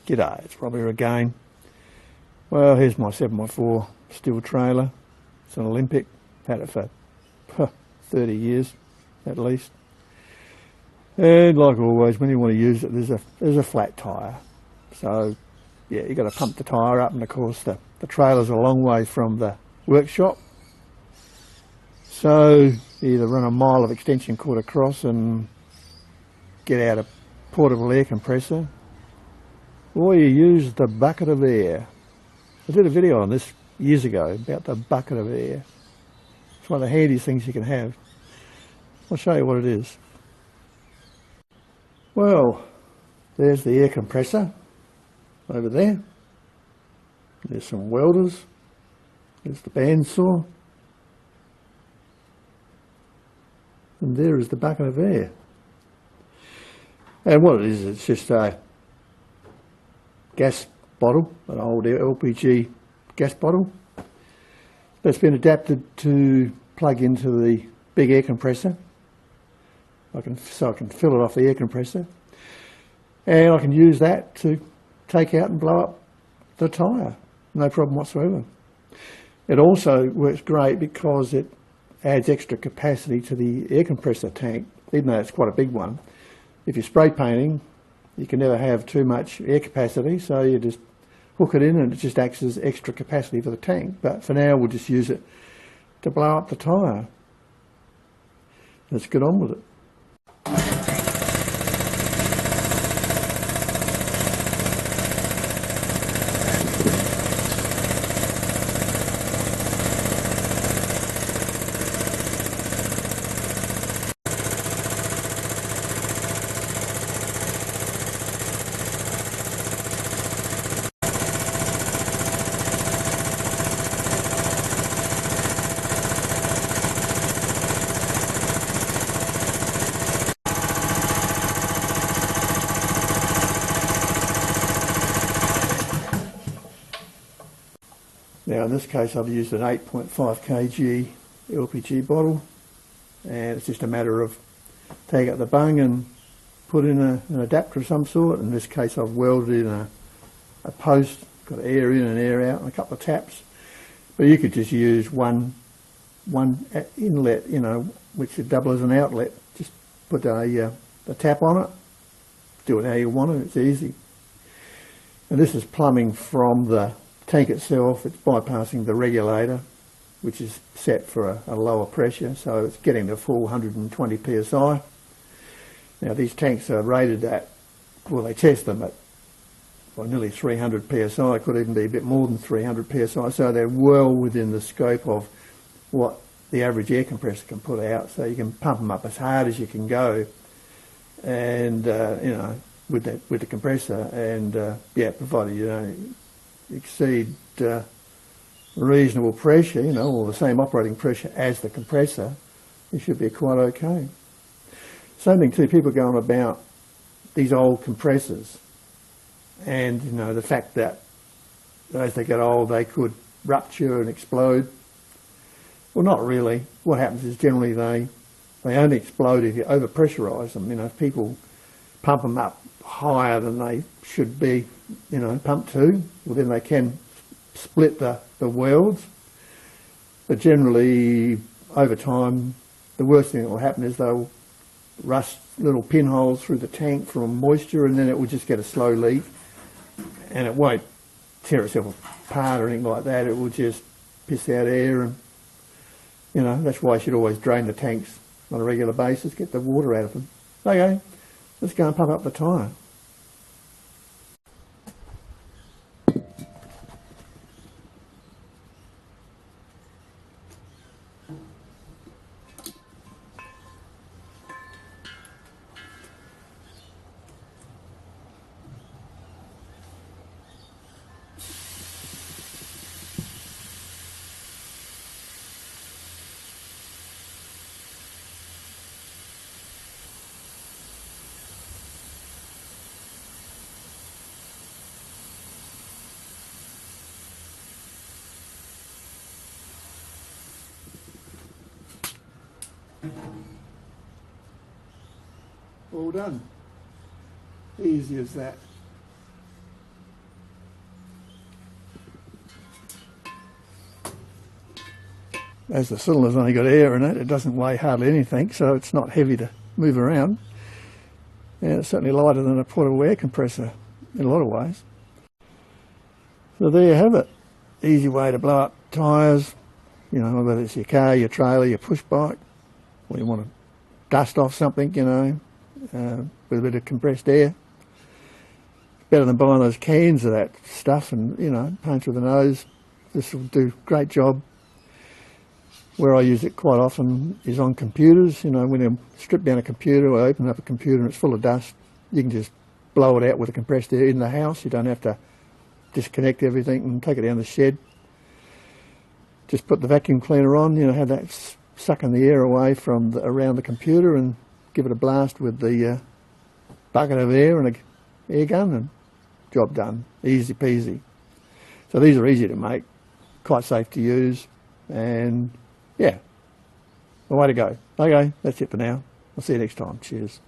G'day, it's Robbie again. Well, here's my 7x4 steel trailer. It's an Olympic, had it for 30 years at least. And like always, when you want to use it, there's a flat tyre. So yeah, you've got to pump the tyre up, and of course the trailer's a long way from the workshop. So either run a mile of extension cord across and get out a portable air compressor, or you use the bucket of air. I did a video on this years ago about the bucket of air. It's one of the handiest things you can have. I'll show you what it is. Well, there's the air compressor over there. There's some welders. There's the bandsaw. And there is the bucket of air. And what it is, it's just a gas bottle, an old LPG gas bottle that's been adapted to plug into the big air compressor. So I can fill it off the air compressor, and I can use that to take out and blow up the tyre, no problem whatsoever. It also works great because it adds extra capacity to the air compressor tank, even though it's quite a big one. If you're spray painting, you can never have too much air capacity, so you just hook it in and it just acts as extra capacity for the tank. But for now, we'll just use it to blow up the tyre. Let's get on with it. Now in this case I've used an 8.5 kg LPG bottle, and it's just a matter of taking out the bung and put in an adapter of some sort. In this case I've welded in a post, got air in and air out and a couple of taps. But you could just use one inlet, you know, which would double as an outlet. Just put a tap on it, do it how you want it, it's easy. And this is plumbing from the tank itself. It's bypassing the regulator, which is set for a lower pressure, so it's getting the full 120 psi. Now these tanks are rated at, well, they test them at nearly 300 psi, could even be a bit more than 300 psi, so they're well within the scope of what the average air compressor can put out. So you can pump them up as hard as you can go, and you know, with the compressor, and yeah, provided you don't exceed reasonable pressure, you know, or the same operating pressure as the compressor, you should be quite okay. Same thing too, people going about these old compressors, and you know, the fact that as they get old they could rupture and explode. Well, not really. What happens is generally they only explode if you overpressurize them. You know, if people pump them up higher than they should be, you know, pumped to, well then they can split the welds. But generally, over time, the worst thing that will happen is they'll rust little pinholes through the tank from moisture, and then it will just get a slow leak, and it won't tear itself apart or anything like that. It will just piss out air, and you know, that's why you should always drain the tanks on a regular basis, get the water out of them. Okay, let's go and pump up the tyre. All done. Easy as that. as the cylinder's only got air in it, it doesn't weigh hardly anything, so it's not heavy to move around. And it's certainly lighter than a portable air compressor in a lot of ways. So there you have it. Easy way to blow up tyres, you know, whether it's your car, your trailer, your push bike, or you want to dust off something, you know, with a bit of compressed air. Better than buying those cans of that stuff and, you know, paint through the nose. This will do a great job. Where I use it quite often is on computers. You know, when you strip down a computer or open up a computer and it's full of dust, you can just blow it out with a compressed air in the house. You don't have to disconnect everything and take it down the shed. Just put the vacuum cleaner on, you know, have that sucking the air away from around the computer and give it a blast with the bucket of air and an air gun and job done. Easy peasy. So these are easy to make, quite safe to use, and yeah, the way to go. Okay, that's it for now. I'll see you next time. Cheers.